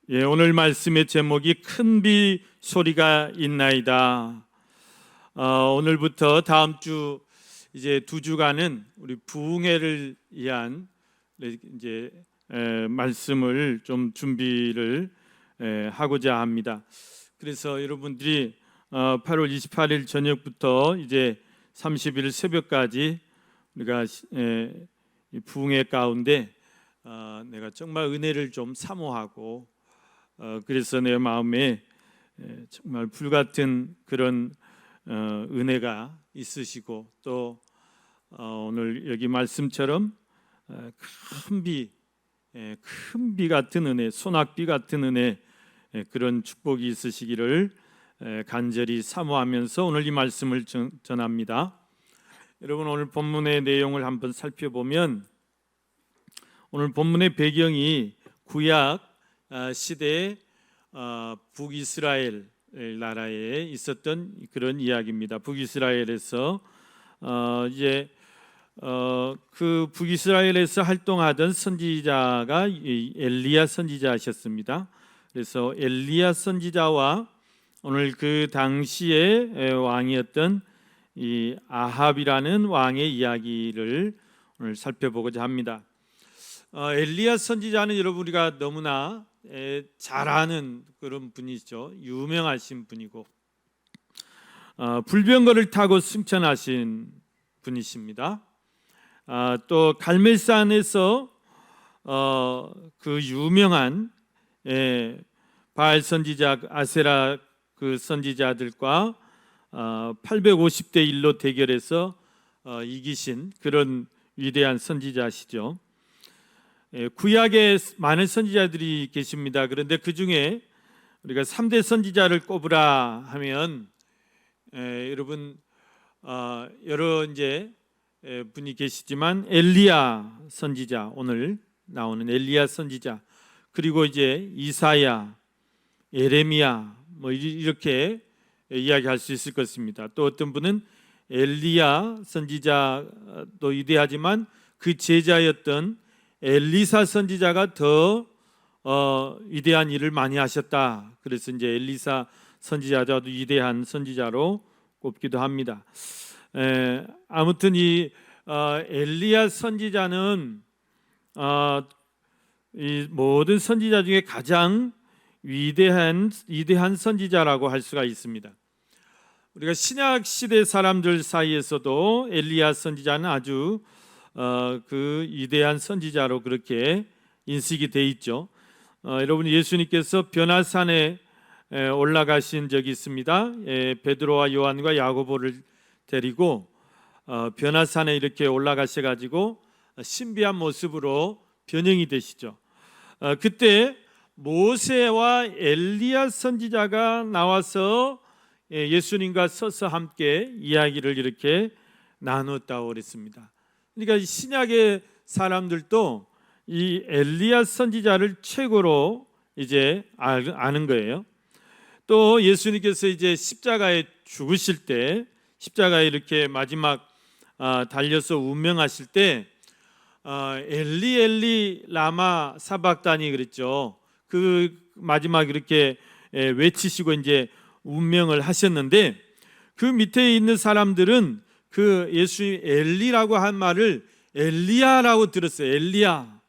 오늘 말씀의 제목이 큰 비 소리가 있나이다. 오늘부터 다음 주 이제 2주간은 우리 부흥회를 위한 이제 말씀을 좀 준비를 하고자 합니다. 그래서 여러분들이 8월 28일 저녁부터 이제 30일 새벽까지 우리가 이 부흥회 가운데 내가 정말 은혜를 좀 사모하고 그래서 내 마음에 정말 불같은 그런 은혜가 있으시고 또 오늘 여기 말씀처럼 큰 비 같은 은혜, 소낙비 같은 은혜, 그런 축복이 있으시기를 간절히 사모하면서 오늘 이 말씀을 전합니다. 여러분, 오늘 본문의 내용을 한번 살펴보면 오늘 본문의 배경이 구약 시대의 북이스라엘 나라에 있었던 그런 이야기입니다. 북이스라엘에서 그 북이스라엘에서 활동하던 선지자가 엘리야 선지자셨습니다. 그래서 엘리야 선지자와 오늘 그 당시의 왕이었던 이 아합이라는 왕의 이야기를 오늘 살펴보고자 합니다. 엘리야 선지자는 여러분 우리가 너무나 잘 아는 그런 분이죠. 유명하신 분이고 불병거를 타고 승천하신 분이십니다. 또 갈멜산에서 그 유명한 바알 선지자 아세라 그 선지자들과 850대 1로 대결해서 이기신 그런 위대한 선지자시죠. 구약에 많은 선지자들이 계십니다. 그런데 그 중에 우리가 3대 선지자를 꼽으라 하면 여러분 여러 이제 분이 계시지만 엘리야 선지자, 오늘 나오는 엘리야 선지자, 그리고 이제 이사야, 예레미야 뭐 이렇게 이야기할 수 있을 것입니다. 또 어떤 분은 엘리야 선지자도 위대하지만 그 제자였던 엘리사 선지자가 더 위대한 일을 많이 하셨다. 그래서 이제 엘리사 선지자도 위대한 선지자로 꼽기도 합니다. 아무튼 이 엘리야 선지자는 이 모든 선지자 중에 가장 위대한 선지자라고 할 수가 있습니다. 우리가 신약 시대 사람들 사이에서도 엘리야 선지자는 아주 그 위대한 선지자로 그렇게 인식이 돼 있죠. 여러분, 예수님께서 변화산에 올라가신 적이 있습니다. 베드로와 요한과 야고보를 데리고 변화산에 이렇게 올라가셔가지고 신비한 모습으로 변형이 되시죠. 그때 모세와 엘리야 선지자가 나와서 예수님과 서서 함께 이야기를 이렇게 나눴다고 그랬습니다. 그러니까 신약의 사람들도 이 엘리야 선지자를 최고로 이제 아는 거예요. 또 예수님께서 이제 십자가에 죽으실 때, 십자가에 이렇게 마지막 달려서 운명하실 때 엘리 엘리 라마 사박다니 그랬죠. 그 마지막 이렇게 외치시고 이제 운명을 하셨는데 그 밑에 있는 사람들은 그 예수님 엘리라고 한 말을 엘리야라고 들었어요. 엘리야.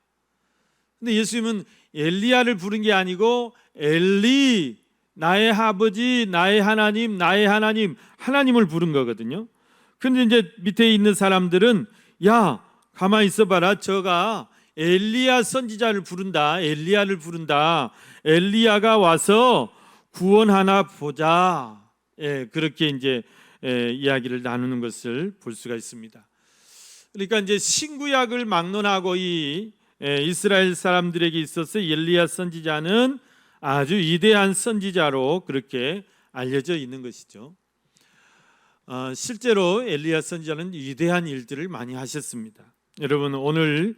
근데 예수님은 엘리야를 부른 게 아니고 엘리, 나의 아버지, 나의 하나님, 나의 하나님, 하나님을 부른 거거든요. 근데 이제 밑에 있는 사람들은 야, 가만히 있어봐라. 저가 엘리야 선지자를 부른다. 엘리야를 부른다. 엘리야가 와서 구원하나 보자. 그렇게 이제 이야기를 나누는 것을 볼 수가 있습니다. 그러니까 이제 신구약을 막론하고 이 이스라엘 사람들에게 있어서 엘리야 선지자는 아주 위대한 선지자로 그렇게 알려져 있는 것이죠. 실제로 엘리야 선지자는 위대한 일들을 많이 하셨습니다. 여러분, 오늘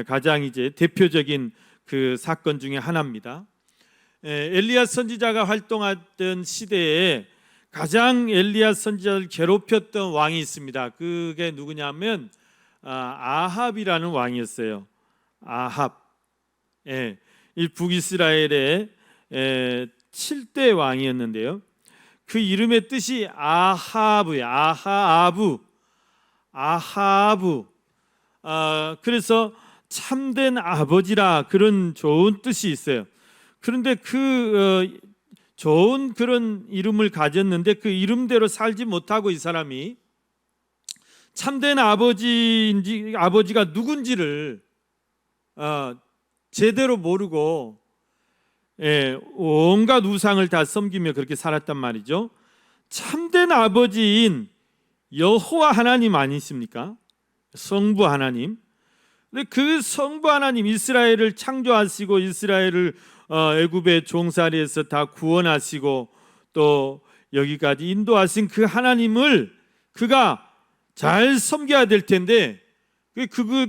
가장 이제 대표적인 그 사건 중에 하나입니다. 엘리야 선지자가 활동하던 시대에 가장 엘리야 선지자를 괴롭혔던 왕이 있습니다. 그게 누구냐면 아합이라는 왕이었어요. 아합. 이 북이스라엘의 7대 왕이었는데요. 그 이름의 뜻이 아하브예요. 아하브. 그래서 참된 아버지라 그런 좋은 뜻이 있어요. 그런데 좋은 그런 이름을 가졌는데 그 이름대로 살지 못하고 이 사람이 참된 아버지가 누군지를 제대로 모르고 온갖 우상을 다 섬기며 그렇게 살았단 말이죠. 참된 아버지인 여호와 하나님 아니십니까? 성부 하나님. 근데 그 성부 하나님, 이스라엘을 창조하시고 이스라엘을 애굽의 종살이에서 다 구원하시고 또 여기까지 인도하신 그 하나님을 그가 잘 섬겨야 될 텐데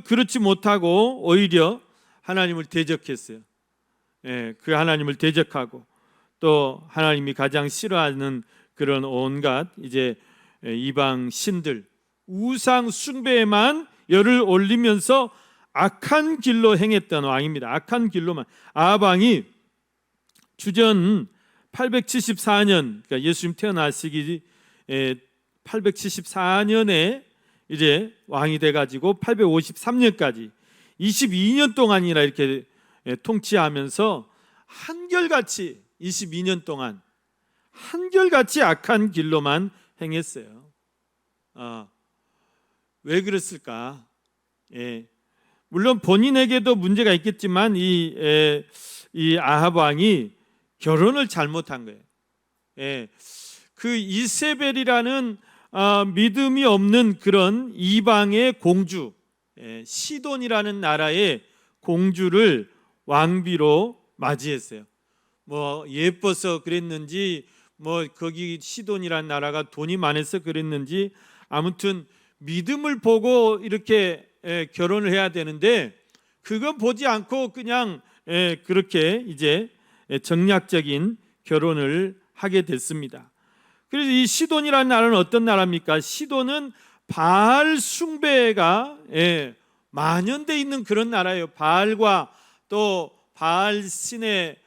그렇지 못하고 오히려 하나님을 대적했어요. 그 하나님을 대적하고 또 하나님이 가장 싫어하는 그런 온갖 이제 이방 신들 우상 숭배에만 열을 올리면서 악한 길로 행했던 왕입니다. 악한 길로만. 아합 왕이 주전 874년, 그러니까 예수님 태어나시기 874년에 이제 왕이 돼가지고 853년까지 22년 동안이나 이렇게 통치하면서 한결같이 22년 동안 한결같이 악한 길로만 행했어요. 왜 그랬을까? 물론 본인에게도 문제가 있겠지만 이 아합 왕이 결혼을 잘못한 거예요. 그 이세벨이라는 믿음이 없는 그런 이방의 공주, 시돈이라는 나라의 공주를 왕비로 맞이했어요. 뭐 예뻐서 그랬는지, 뭐 거기 시돈이라는 나라가 돈이 많아서 그랬는지, 아무튼 믿음을 보고 이렇게 결혼을 해야 되는데 그건 보지 않고 그냥 그렇게 이제 정략적인 결혼을 하게 됐습니다. 그래서 이 시돈이라는 나라는 어떤 나라입니까? 시돈은 바알 숭배가 만연돼 있는 그런 나라예요. 바알과 또 바알 신의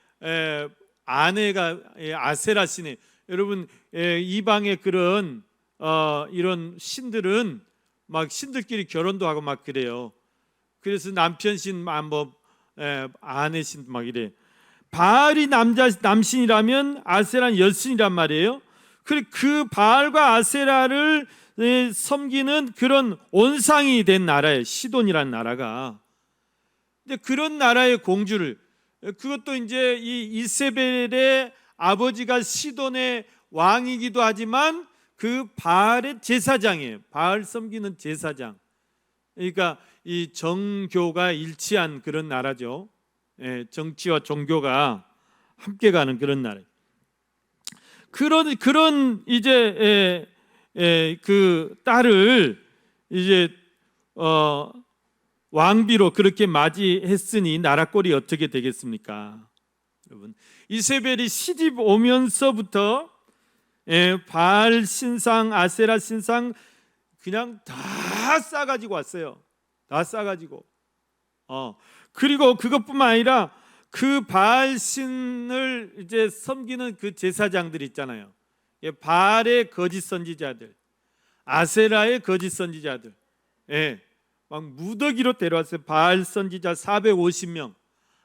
아내가 아세라 신의, 여러분 이방의 그런 이런 신들은 막 신들끼리 결혼도 하고 막 그래요. 그래서 남편 신, 뭐 아내 신 막 이래. 바알이 남신이라면 아세라는 여신이란 말이에요. 그 바알과 아세라를 섬기는 그런 온상이 된 나라예요. 시돈이라는 나라가. 근데 그런 나라의 공주를, 그것도 이제 이 이세벨의 아버지가 시돈의 왕이기도 하지만 그 바알의 제사장이에요. 바알 섬기는 제사장. 그러니까 이 정교가 일치한 그런 나라죠. 정치와 종교가 함께 가는 그런 나라. 그런 이제 그 딸을 이제 왕비로 그렇게 맞이했으니 나라 꼴이 어떻게 되겠습니까? 여러분, 이세벨이 시집 오면서부터 바알 신상, 아세라 신상 그냥 다 싸가지고 왔어요. 다 싸가지고. 그리고 그것뿐만 아니라 그 바알 신을 이제 섬기는 그 제사장들 있잖아요. 바알의 거짓 선지자들, 아세라의 거짓 선지자들, 막 무더기로 데려왔어요. 바알 선지자 450명,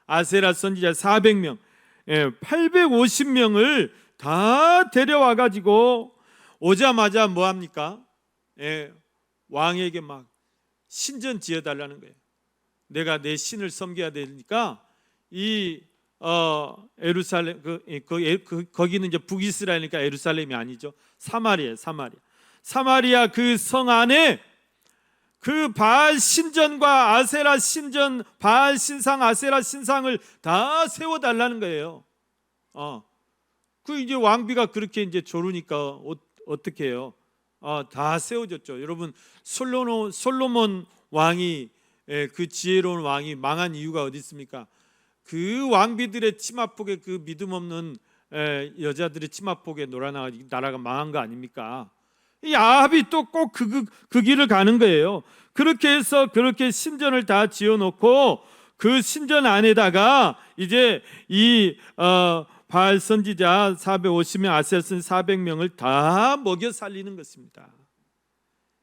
아세라 선지자 400명, 850명을 다 데려와 가지고 오자마자 뭐 합니까? 왕에게 막 신전 지어달라는 거예요. 내가 내 신을 섬겨야 되니까 이 예루살렘 거기는 이제 북이스라엘이니까 예루살렘이 아니죠. 사마리아 그 성 안에 그 바알 신전과 아세라 신전, 바알 신상, 아세라 신상을 다 세워 달라는 거예요. 그 이제 왕비가 그렇게 이제 조르니까 어떻게 해요? 다 세워졌죠. 여러분, 솔로몬 왕이 그 지혜로운 왕이 망한 이유가 어디 있습니까? 그 왕비들의 치마폭에 그 믿음 없는 여자들의 치마폭에 놀아나 나라가 망한 거 아닙니까? 이 아합이 또 꼭 그 길을 가는 거예요. 그렇게 해서 그렇게 신전을 다 지어놓고 그 신전 안에다가 이제 이 바알 선지자 450명, 아세라 선지자 400명을 다 먹여 살리는 것입니다.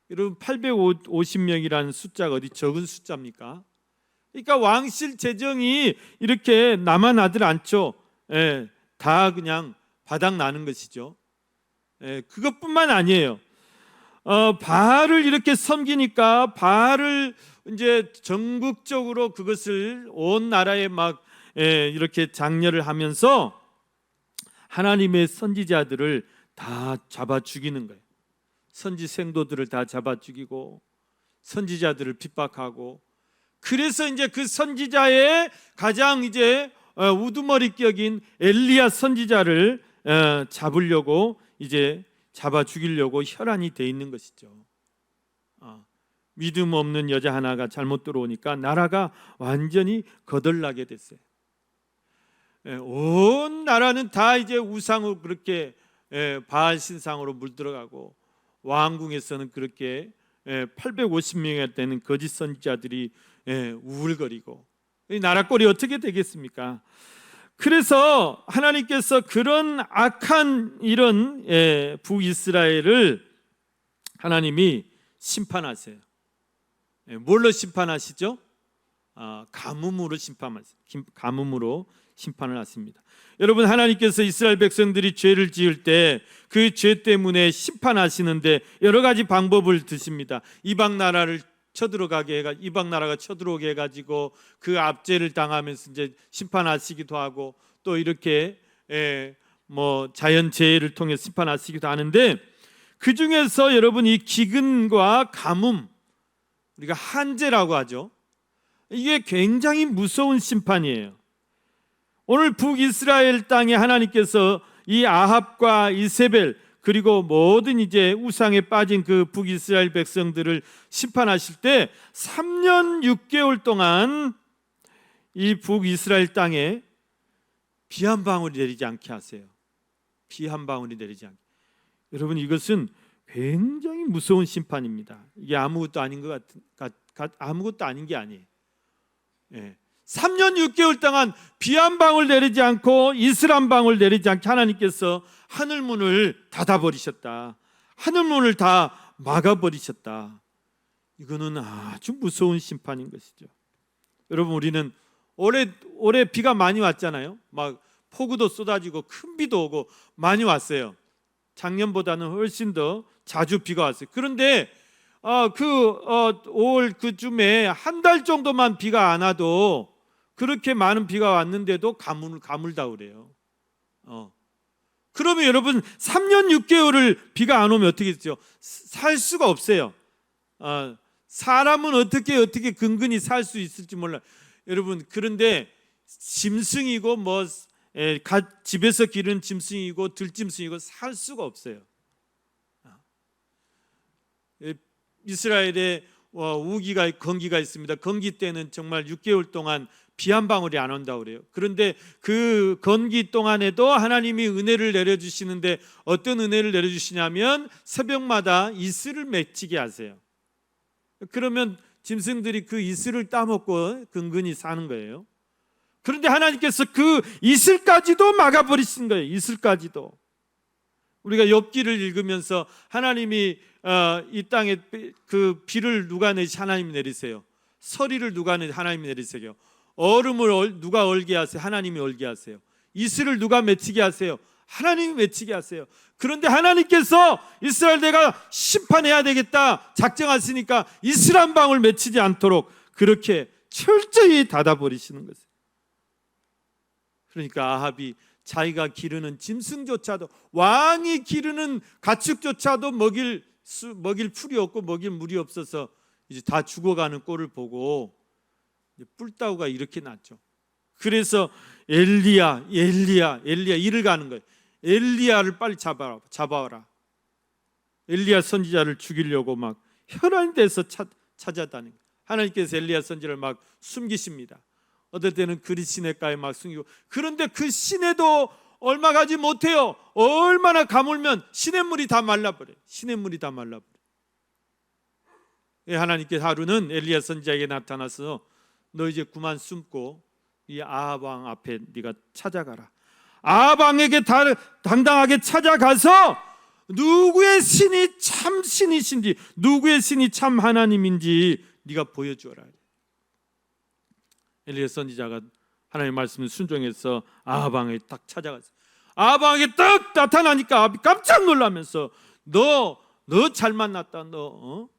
여러분 850명이라는 숫자가 어디 적은 숫자입니까? 그러니까 왕실 재정이 이렇게 남아나질 않죠. 다 그냥 바닥 나는 것이죠. 그것뿐만 아니에요. 바알을 이렇게 섬기니까 바알을 이제 전국적으로 그것을 온 나라에 막 이렇게 장려를 하면서 하나님의 선지자들을 다 잡아 죽이는 거예요. 선지 생도들을 다 잡아 죽이고 선지자들을 핍박하고, 그래서 이제 그 선지자의 가장 이제 우두머리격인 엘리야 선지자를 잡으려고 이제 잡아 죽이려고 혈안이 돼 있는 것이죠. 믿음 없는 여자 하나가 잘못 들어오니까 나라가 완전히 거덜나게 됐어요. 온 나라는 다 이제 우상으로 그렇게 바알 신상으로 물들어가고, 왕궁에서는 그렇게 850명이 되는 거짓 선지자들이 우울거리고, 이 나라 꼴이 어떻게 되겠습니까? 그래서 하나님께서 그런 악한 이런 북이스라엘을 하나님이 심판하세요. 뭘로 심판하시죠? 가뭄으로 심판하세요. 가뭄으로 심판을 하십니다. 여러분, 하나님께서 이스라엘 백성들이 죄를 지을 때 그 죄 때문에 심판하시는데 여러 가지 방법을 드십니다. 이방 나라를 쳐들어가게 이방 나라가 쳐들어오게 해가지고 그 압제를 당하면서 이제 심판하시기도 하고, 또 이렇게 뭐 자연재해를 통해 심판하시기도 하는데, 그 중에서 여러분 이 기근과 가뭄, 우리가 한재라고 하죠. 이게 굉장히 무서운 심판이에요. 오늘 북이스라엘 땅에 하나님께서 이 아합과 이세벨 그리고 모든 이제 우상에 빠진 그 북이스라엘 백성들을 심판하실 때 3년 6개월 동안 이 북이스라엘 땅에 비 한 방울이 내리지 않게 하세요. 비 한 방울이 내리지 않게. 여러분, 이것은 굉장히 무서운 심판입니다. 이게 아무것도 아닌 것 아무것도 아닌 게 아니에요. 3년 6개월 동안 비 한 방울 내리지 않고 이슬 한 방울 내리지 않게 하나님께서 하늘문을 닫아버리셨다. 하늘문을 다 막아버리셨다. 이거는 아주 무서운 심판인 것이죠. 여러분, 우리는 올해 비가 많이 왔잖아요. 막 폭우도 쏟아지고 큰 비도 오고 많이 왔어요. 작년보다는 훨씬 더 자주 비가 왔어요. 그런데 5월 그쯤에 한 달 정도만 비가 안 와도 그렇게 많은 비가 왔는데도 가물다 그래요. 그러면 여러분 3년 6개월을 비가 안 오면 어떻게 되죠? 살 수가 없어요. 사람은 어떻게 근근히 살 수 있을지 몰라요. 여러분, 그런데 짐승이고 뭐 집에서 기른 짐승이고 들짐승이고 살 수가 없어요. 이스라엘에 우기가 건기가 있습니다. 건기 때는 정말 6개월 동안 비 한 방울이 안 온다고 그래요. 그런데 그 건기 동안에도 하나님이 은혜를 내려주시는데 어떤 은혜를 내려주시냐면 새벽마다 이슬을 맺히게 하세요. 그러면 짐승들이 그 이슬을 따먹고 근근히 사는 거예요. 그런데 하나님께서 그 이슬까지도 막아버리신 거예요. 이슬까지도. 우리가 욥기를 읽으면서 하나님이 이 땅에 그 비를 누가 내시 하나님이 내리세요. 서리를 누가 내시 하나님이 내리세요. 얼음을 누가 얼게 하세요. 하나님이 얼게 하세요. 이슬을 누가 맺히게 하세요. 하나님이 맺히게 하세요. 그런데 하나님께서 이스라엘 내가 심판해야 되겠다 작정하시니까 이슬 한 방울 맺히지 않도록 그렇게 철저히 닫아버리시는 것이에요. 그러니까 아합이 자기가 기르는 짐승조차도, 왕이 기르는 가축조차도 먹일 풀이 없고 먹일 물이 없어서 이제 다 죽어가는 꼴을 보고 뿔따구가 이렇게 났죠. 그래서 엘리야 이를 가는 거예요. 엘리야를 빨리 잡아와라. 엘리야 선지자를 죽이려고 막 혈안이 돼서 찾아다니는 거예요. 하나님께서 엘리야 선지자를 막 숨기십니다. 어떨 때는 그리 시내가에 막 숨기고, 그런데 그 시내도 얼마 가지 못해요. 얼마나 가물면 시냇물이 다 말라버려요. 하나님께서 하루는 엘리야 선지자에게 나타나서 너 이제 그만 숨고 이 아합 왕 앞에 네가 찾아가라. 아방에게 당당하게 찾아가서 누구의 신이 참 신이신지, 누구의 신이 참 하나님인지 네가 보여주어라. 엘리야 선지자가 하나님의 말씀을 순종해서 아방에 딱 찾아갔어요. 아방에 딱 나타나니까 깜짝 놀라면서 너 잘 만났다. 너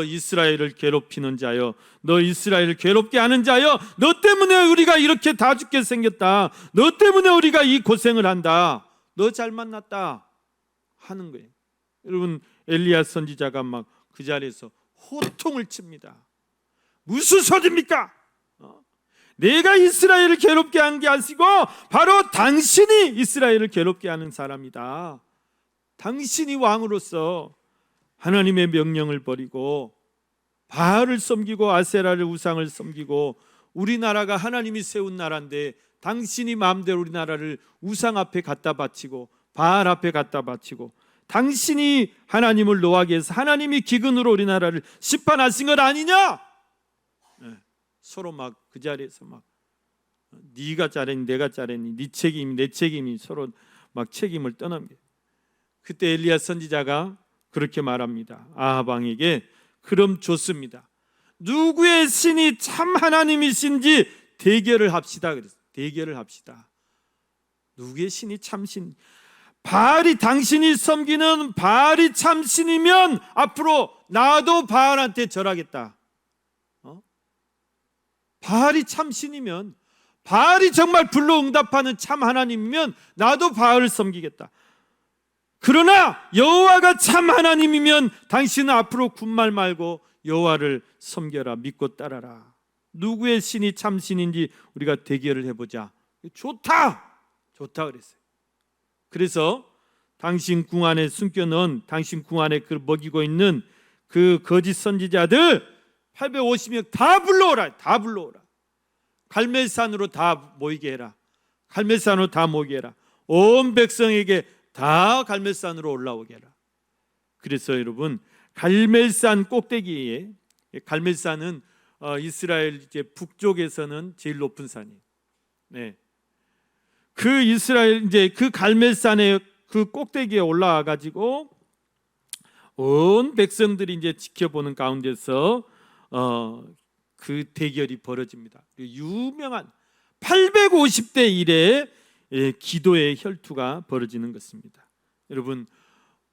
이스라엘을 괴롭히는 자여, 너 이스라엘을 괴롭게 하는 자여, 너 때문에 우리가 이렇게 다 죽게 생겼다. 너 때문에 우리가 이 고생을 한다. 너 잘 만났다 하는 거예요. 여러분, 엘리야 선지자가 막 그 자리에서 호통을 칩니다. 무슨 소리입니까? 내가 이스라엘을 괴롭게 한 게 아니고 바로 당신이 이스라엘을 괴롭게 하는 사람이다. 당신이 왕으로서 하나님의 명령을 버리고 바알을 섬기고 아세라를 우상을 섬기고, 우리나라가 하나님이 세운 나라인데 당신이 마음대로 우리나라를 우상 앞에 갖다 바치고 바알 앞에 갖다 바치고, 당신이 하나님을 노하게 해서 하나님이 기근으로 우리나라를 심판하신 것 아니냐? 서로 막 그 자리에서 막 네가 잘했니 내가 잘했니, 네 책임이 내 책임이, 서로 막 책임을 떠넘겨. 그때 엘리야 선지자가 그렇게 말합니다. 아하방에게 그럼 좋습니다. 누구의 신이 참 하나님이신지 대결을 합시다. 그랬어요. 대결을 합시다. 누구의 신이 참 신? 바알이 당신이 섬기는 바알이 참 신이면 앞으로 나도 바알한테 절하겠다. 바알이 참 신이면, 바알이 정말 불로 응답하는 참 하나님이면 나도 바알을 섬기겠다. 그러나 여호와가 참 하나님이면 당신은 앞으로 군말 말고 여호와를 섬겨라, 믿고 따라라. 누구의 신이 참 신인지 우리가 대결을 해보자. 좋다 그랬어요. 그래서 당신 궁 안에 숨겨놓은, 당신 궁 안에 그 먹이고 있는 그 거짓 선지자들 850명 다 불러오라. 다 불러오라. 갈멜산으로 다 모이게 해라. 갈멜산으로 다 모이게 해라. 온 백성에게 다 갈멜산으로 올라오게 해라. 그래서 여러분, 갈멜산 꼭대기에, 갈멜산은 이스라엘 이제 북쪽에서는 제일 높은 산이에요. 네. 그 이스라엘 이제 그 갈멜산의 그 꼭대기에 올라와 가지고 온 백성들이 이제 지켜보는 가운데서 그 대결이 벌어집니다. 유명한 850대 1의 기도의 혈투가 벌어지는 것입니다. 여러분,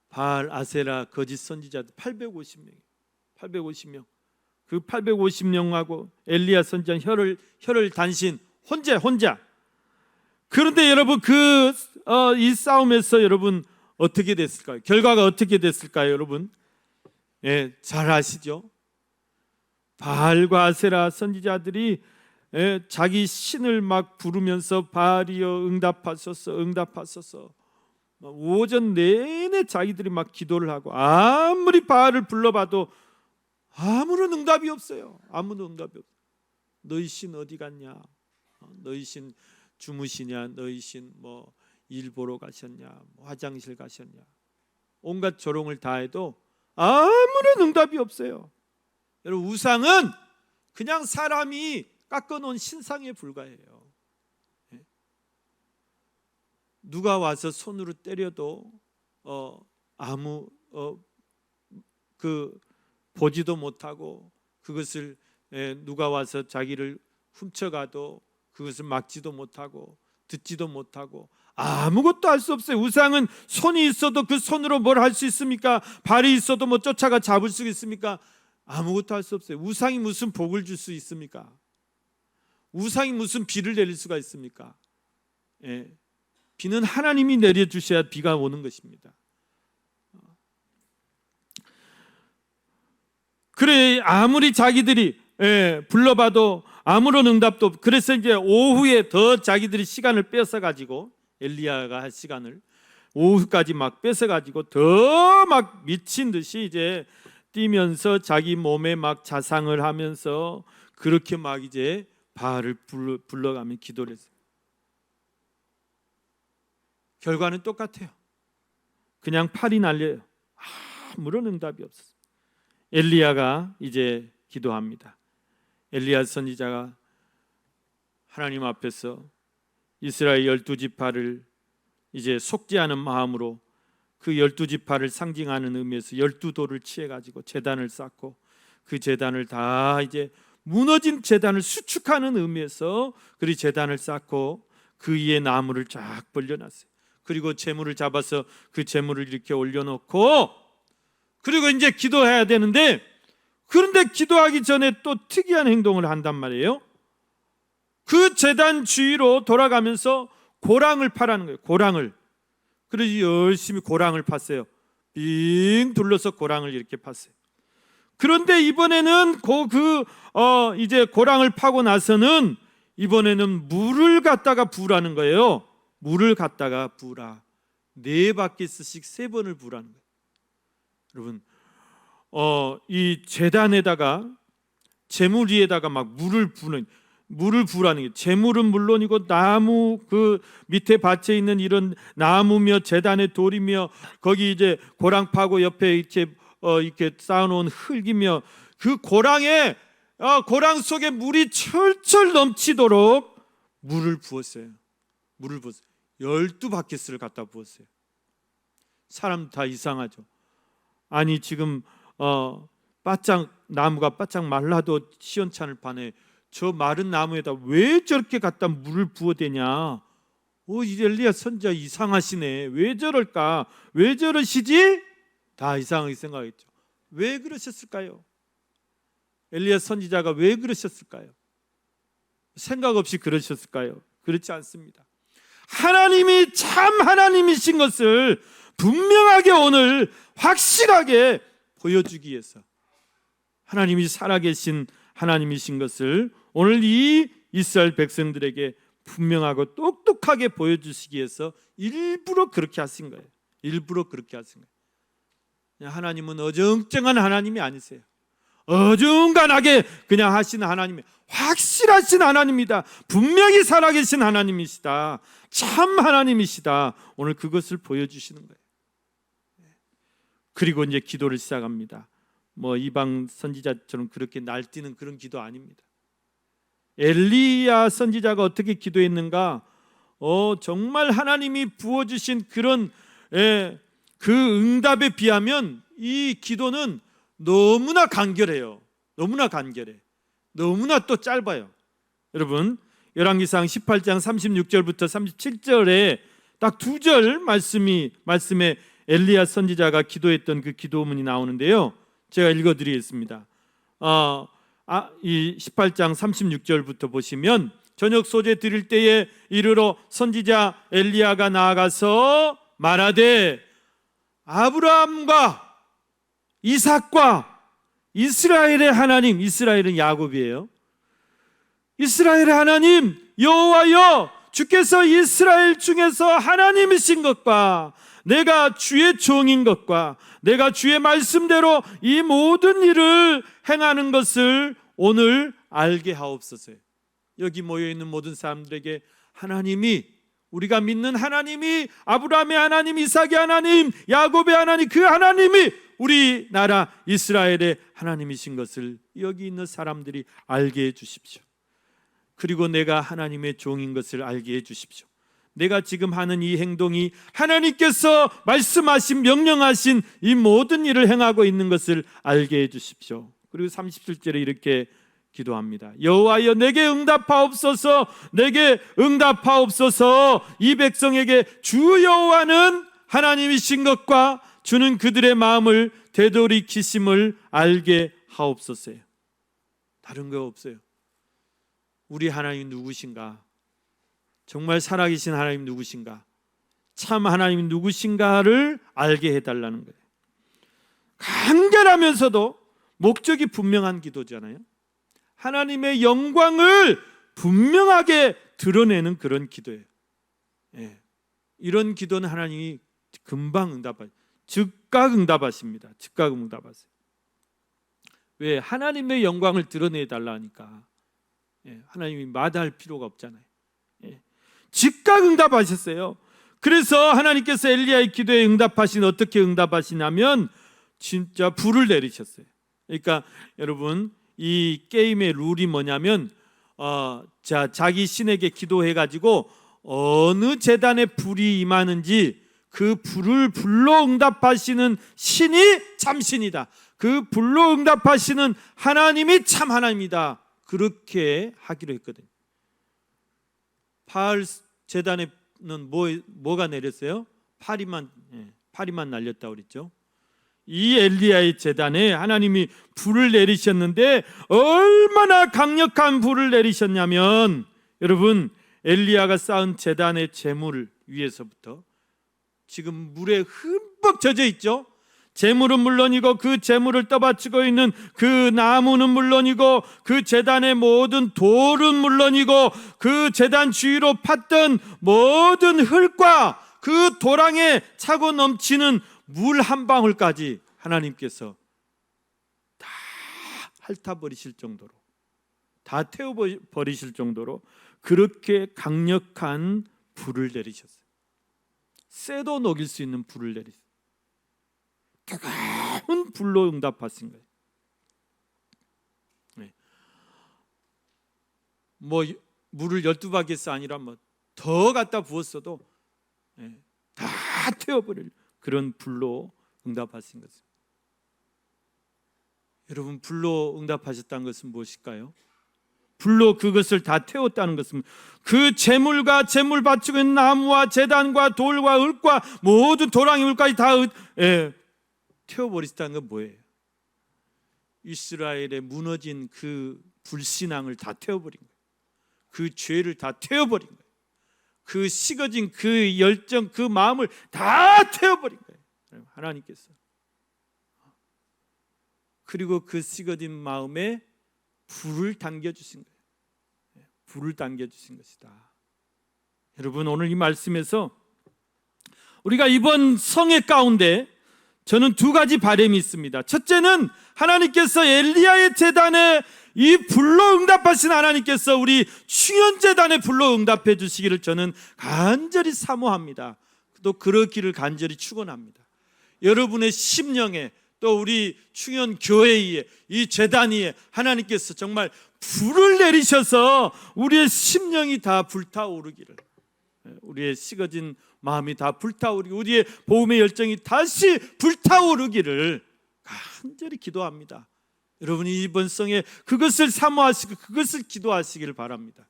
바알, 아세라, 거짓 선지자들 850명. 그 850명하고 엘리야 선지자 혈을 단신 혼자. 그런데 여러분, 이 싸움에서 여러분 어떻게 됐을까요? 결과가 어떻게 됐을까요, 여러분? 잘 아시죠? 바알과 아세라 선지자들이 자기 신을 막 부르면서 바알이여 응답하소서. 오전 내내 자기들이 막 기도를 하고, 아무리 바알을 불러봐도 아무런 응답이 없어요. 아무런 응답이 없어요. 너희 신 어디 갔냐? 너희 신 주무시냐? 너희 신 뭐 일 보러 가셨냐? 화장실 가셨냐? 온갖 조롱을 다 해도 아무런 응답이 없어요. 여러분, 우상은 그냥 사람이 깎아놓은 신상에 불과해요. 누가 와서 손으로 때려도 보지도 못하고, 그것을 누가 와서 자기를 훔쳐가도 그것을 막지도 못하고 듣지도 못하고 아무것도 할 수 없어요. 우상은 손이 있어도 그 손으로 뭘 할 수 있습니까? 발이 있어도 뭐 쫓아가 잡을 수 있습니까? 아무것도 할 수 없어요. 우상이 무슨 복을 줄 수 있습니까? 우상이 무슨 비를 내릴 수가 있습니까? 비는 하나님이 내려주셔야 비가 오는 것입니다. 그래, 아무리 자기들이 불러봐도 아무런 응답도 없고, 그래서 이제 오후에 더 자기들이 시간을 뺏어가지고, 엘리야가 할 시간을 오후까지 막 뺏어가지고 더 막 미친 듯이 이제 뛰면서 자기 몸에 막 자상을 하면서 그렇게 막 이제 바알을 불러가며 기도를 했어요. 결과는 똑같아요. 그냥 팔이 날려요. 아무런 응답이 없었어요. 엘리야가 이제 기도합니다. 엘리야 선지자가 하나님 앞에서 이스라엘 12지파를 이제 속죄하는 마음으로 그 12지파를 상징하는 의미에서 12돌을 취해가지고 제단을 쌓고 그 제단을 다 이제 무너진 제단을 수축하는 의미에서 그리 제단을 쌓고 그 위에 나무를 쫙 벌려놨어요. 그리고 제물을 잡아서 그 제물을 이렇게 올려놓고 그리고 이제 기도해야 되는데, 그런데 기도하기 전에 또 특이한 행동을 한단 말이에요. 그 제단 주위로 돌아가면서 고랑을 파라는 거예요. 고랑을. 그래서 열심히 고랑을 팠어요. 빙 둘러서 고랑을 이렇게 팠어요. 그런데 이번에는 이제 고랑을 파고 나서는 이번에는 물을 갖다가 부으라는 거예요. 물을 갖다가 부으라. 4바퀴씩 3번을 부으라는 거예요. 여러분, 이 제단에다가 제물 위에다가 막 물을 부으라는 게, 제물은 물론이고 나무 그 밑에 밭에 있는 이런 나무며 제단의 돌이며 거기 이제 고랑 파고 옆에 이렇게 쌓아놓은 흙이며 그 고랑에 고랑 속에 물이 철철 넘치도록 물을 부었어요. 12바켓을 갖다 부었어요. 사람 다 이상하죠. 아니 지금 나무가 바짝 말라도 시원찮을 판에 저 마른 나무에다 왜 저렇게 갖다 물을 부어대냐. 이 엘리야 선지자 이상하시네. 왜 저럴까? 왜 저러시지? 다 이상하게 생각했죠. 왜 그러셨을까요? 엘리야 선지자가 왜 그러셨을까요? 생각 없이 그러셨을까요? 그렇지 않습니다. 하나님이 참 하나님이신 것을 분명하게 오늘 확실하게 보여주기 위해서, 하나님이 살아계신 하나님이신 것을 오늘 이 이스라엘 백성들에게 분명하고 똑똑하게 보여주시기 위해서 일부러 그렇게 하신 거예요. 일부러 그렇게 하신 거예요. 하나님은 어정쩡한 하나님이 아니세요. 어중간하게 그냥 하시는 하나님이 확실하신 하나님이다. 분명히 살아계신 하나님이시다. 참 하나님이시다. 오늘 그것을 보여주시는 거예요. 그리고 이제 기도를 시작합니다. 이방 선지자처럼 그렇게 날뛰는 그런 기도 아닙니다. 엘리야 선지자가 어떻게 기도했는가? 정말 하나님이 부어주신 그런 그 응답에 비하면 이 기도는 너무나 간결해요. 너무나 간결해. 너무나 또 짧아요. 여러분, 열왕기상 18장 36절부터 37절에 딱 2절 말씀에 엘리야 선지자가 기도했던 그 기도문이 나오는데요. 제가 읽어드리겠습니다. 이 18장 36절부터 보시면, 저녁 소재 드릴 때에 이르러 선지자 엘리야가 나아가서 말하되 아브라함과 이삭과 이스라엘의 하나님, 이스라엘은 야곱이에요. 이스라엘의 하나님 여호와여, 주께서 이스라엘 중에서 하나님이신 것과 내가 주의 종인 것과 내가 주의 말씀대로 이 모든 일을 행하는 것을 오늘 알게 하옵소서. 여기 모여있는 모든 사람들에게 하나님이, 우리가 믿는 하나님이 아브라함의 하나님, 이삭의 하나님, 야곱의 하나님, 그 하나님이 우리나라 이스라엘의 하나님이신 것을 여기 있는 사람들이 알게 해 주십시오. 그리고 내가 하나님의 종인 것을 알게 해 주십시오. 내가 지금 하는 이 행동이 하나님께서 말씀하신, 명령하신 이 모든 일을 행하고 있는 것을 알게 해 주십시오. 그리고 37절에 이렇게 기도합니다. 여호와여, 내게 응답하옵소서, 내게 응답하옵소서. 이 백성에게 주 여호와는 하나님이신 것과 주는 그들의 마음을 되돌이키심을 알게 하옵소서요. 다른 거 없어요. 우리 하나님 누구신가? 정말 살아계신 하나님 누구신가? 참 하나님 누구신가를 알게 해달라는 거예요. 간결하면서도 목적이 분명한 기도잖아요. 하나님의 영광을 분명하게 드러내는 그런 기도예요. 이런 기도는 하나님이 금방 응답하십니다. 즉각 응답하십니다. 즉각 응답하세요. 왜? 하나님의 영광을 드러내달라 하니까. 하나님이 마다할 필요가 없잖아요. 즉각 응답하셨어요. 그래서 하나님께서 엘리야의 기도에 어떻게 응답하시냐면 진짜 불을 내리셨어요. 그러니까 여러분, 이 게임의 룰이 뭐냐면 자기 신에게 기도해가지고 어느 제단에 불이 임하는지 그 불을 불로 응답하시는 신이 참 신이다. 그 불로 응답하시는 하나님이 참 하나님이다. 그렇게 하기로 했거든요. 바알 제단에는 뭐가 내렸어요? 파리만 날렸다고 그랬죠. 이 엘리야의 제단에 하나님이 불을 내리셨는데 얼마나 강력한 불을 내리셨냐면, 여러분, 엘리야가 쌓은 제단의 제물 위에서부터 지금 물에 흠뻑 젖어 있죠. 제물은 물론이고 그 제물을 떠받치고 있는 그 나무는 물론이고 그 제단의 모든 돌은 물론이고 그 제단 주위로 팠던 모든 흙과 그 도랑에 차고 넘치는 물 한 방울까지 하나님께서 다 핥아버리실 정도로, 다 태워버리실 정도로 그렇게 강력한 불을 내리셨어요. 쇠도 녹일 수 있는 불을 내리셨어요. 뜨거운 불로 응답하신 거예요. 뭐 물을 12바퀴에서 아니라 뭐 더 갖다 부었어도 다 태워버릴 그런 불로 응답하신 것입니다. 여러분, 불로 응답하셨다는 것은 무엇일까요? 불로 그것을 다 태웠다는 것은 그 제물과 제물 바치고 있는 나무와 제단과 돌과 흙과 모든 도랑이 물까지 다 태워버리셨다는 건 뭐예요? 이스라엘의 무너진 그 불신앙을 다 태워버린 거예요. 그 죄를 다 태워버린 거예요. 그 식어진 그 열정, 그 마음을 다 태워버린 거예요, 하나님께서. 그리고 그 식어진 마음에 불을 당겨주신 거예요. 불을 당겨주신 것이다. 여러분, 오늘 이 말씀에서 우리가 이번 성회 가운데 저는 두 가지 바람이 있습니다. 첫째는 하나님께서 엘리야의 제단에 이 불로 응답하신 하나님께서 우리 충현제단에 불로 응답해 주시기를 저는 간절히 사모합니다. 또 그러기를 간절히 축원합니다. 여러분의 심령에 또 우리 충현교회에 이 제단 위에 하나님께서 정말 불을 내리셔서 우리의 심령이 다 불타오르기를, 우리의 식어진 마음이 다 불타오르기, 우리의 복음의 열정이 다시 불타오르기를 간절히 기도합니다. 여러분이 이번 성에 그것을 사모하시고 그것을 기도하시기를 바랍니다.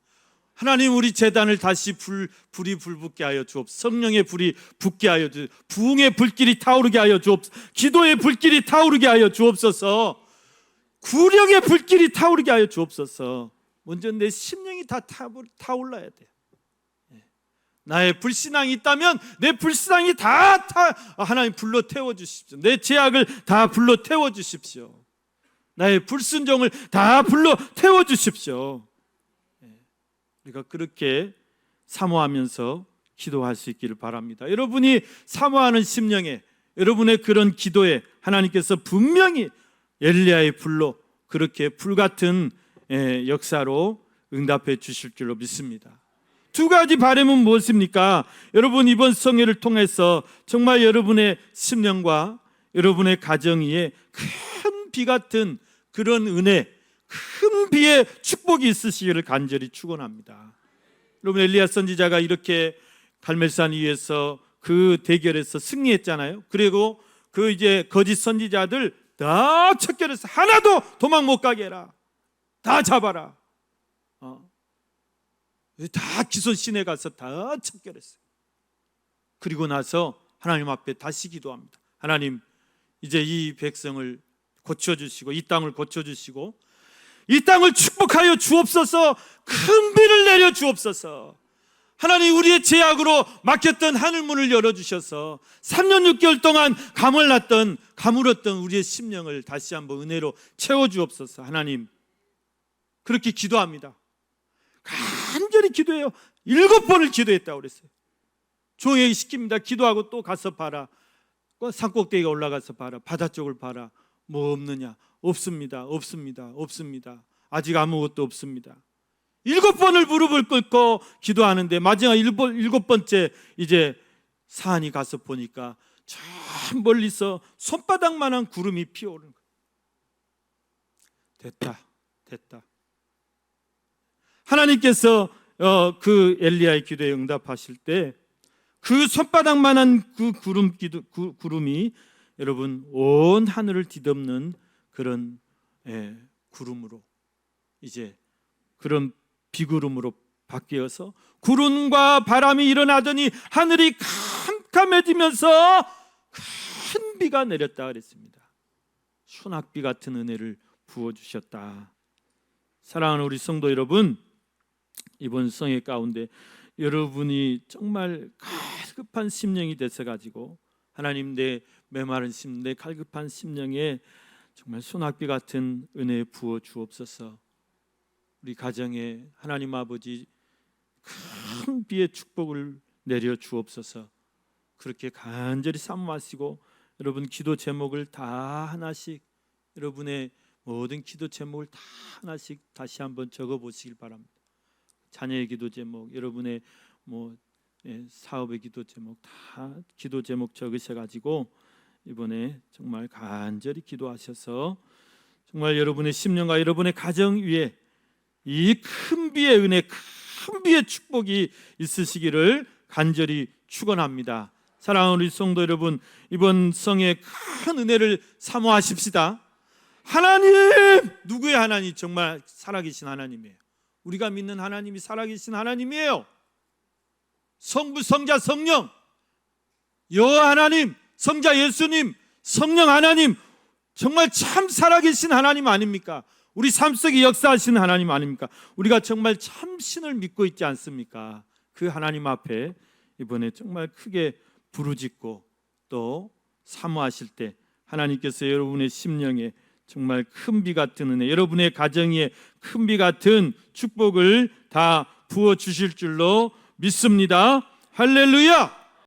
하나님, 우리 제단을 다시 불이 불붙게 하여 주옵소서. 성령의 불이 붙게 하여 주옵소서. 부흥의 불길이 타오르게 하여 주옵소서. 기도의 불길이 타오르게 하여 주옵소서. 구령의 불길이 타오르게 하여 주옵소서. 먼저 내 심령이 다 타올라야 돼요. 나의 불신앙이 있다면 내 불신앙이 다 하나님 불로 태워주십시오. 내 죄악을 다 불로 태워주십시오. 나의 불순종을 다 불로 태워주십시오. 우리가 그렇게 사모하면서 기도할 수 있기를 바랍니다. 여러분이 사모하는 심령에, 여러분의 그런 기도에 하나님께서 분명히 엘리야의 불로 그렇게 불같은 역사로 응답해 주실 줄로 믿습니다. 두 가지 바람은 무엇입니까? 여러분, 이번 성회를 통해서 정말 여러분의 심령과 여러분의 가정 위에 큰 비 같은 그런 은혜, 큰 비의 축복이 있으시기를 간절히 축원합니다. 여러분, 엘리야 선지자가 이렇게 갈멜산 위에서 그 대결에서 승리했잖아요. 그리고 그 이제 거짓 선지자들 다 척결해서 하나도 도망 못 가게 해라, 다 잡아라, 다 기손신에 가서 다 척결했어요. 그리고 나서 하나님 앞에 다시 기도합니다. 하나님, 이제 이 백성을 고쳐주시고 이 땅을 고쳐주시고 이 땅을 축복하여 주옵소서. 큰 비를 내려 주옵소서. 하나님, 우리의 죄악으로 막혔던 하늘문을 열어주셔서 3년 6개월 동안 가물었던 우리의 심령을 다시 한번 은혜로 채워주옵소서. 하나님, 그렇게 기도합니다. 간절히 기도해요. 7번을 기도했다고 그랬어요. 종에게 시킵니다. 기도하고 또 가서 봐라. 산꼭대기가 올라가서 봐라. 바다 쪽을 봐라. 뭐 없느냐? 없습니다. 없습니다. 없습니다. 아직 아무것도 없습니다. 7번을 무릎을 꿇고 기도하는데 마지막 7번째 이제 산이 가서 보니까 저 멀리서 손바닥만한 구름이 피어오르는 거예요. 됐다. 하나님께서 그 엘리야의 기도에 응답하실 때 그 손바닥만한 그 구름이 여러분 온 하늘을 뒤덮는 그런 구름으로 이제 그런 비구름으로 바뀌어서 구름과 바람이 일어나더니 하늘이 캄캄해지면서 큰 비가 내렸다 그랬습니다. 소낙비 같은 은혜를 부어주셨다. 사랑하는 우리 성도 여러분, 이번 성회 가운데 여러분이 정말 갈급한 심령이 되셔가지고 하나님 내 메마른 심령, 내 갈급한 심령에 정말 소낙비 같은 은혜 부어 주옵소서. 우리 가정에 하나님 아버지 큰 비의 축복을 내려 주옵소서. 그렇게 간절히 사모하시고 여러분 기도 제목을 다 하나씩 여러분의 모든 기도 제목을 다 하나씩 다시 한번 적어 보시길 바랍니다. 자녀의 기도 제목, 여러분의 사업의 기도 제목 다 기도 제목 적으셔 가지고 이번에 정말 간절히 기도하셔서 정말 여러분의 심령과 여러분의 가정 위에 이 큰 비의 은혜, 큰 비의 축복이 있으시기를 간절히 축원합니다. 사랑하는 우리 성도 여러분, 이번 성의 큰 은혜를 사모하십시다. 하나님, 누구의 하나님? 정말 살아계신 하나님이에요. 우리가 믿는 하나님이 살아계신 하나님이에요. 성부, 성자, 성령, 여호와 하나님, 성자 예수님, 성령 하나님, 정말 참 살아계신 하나님 아닙니까? 우리 삶 속에 역사하시는 하나님 아닙니까? 우리가 정말 참 신을 믿고 있지 않습니까? 그 하나님 앞에 이번에 정말 크게 부르짖고 또 사모하실 때 하나님께서 여러분의 심령에 정말 큰 비 같은 은혜, 여러분의 가정에 큰 비 같은 축복을 다 부어 주실 줄로 믿습니다. 할렐루야!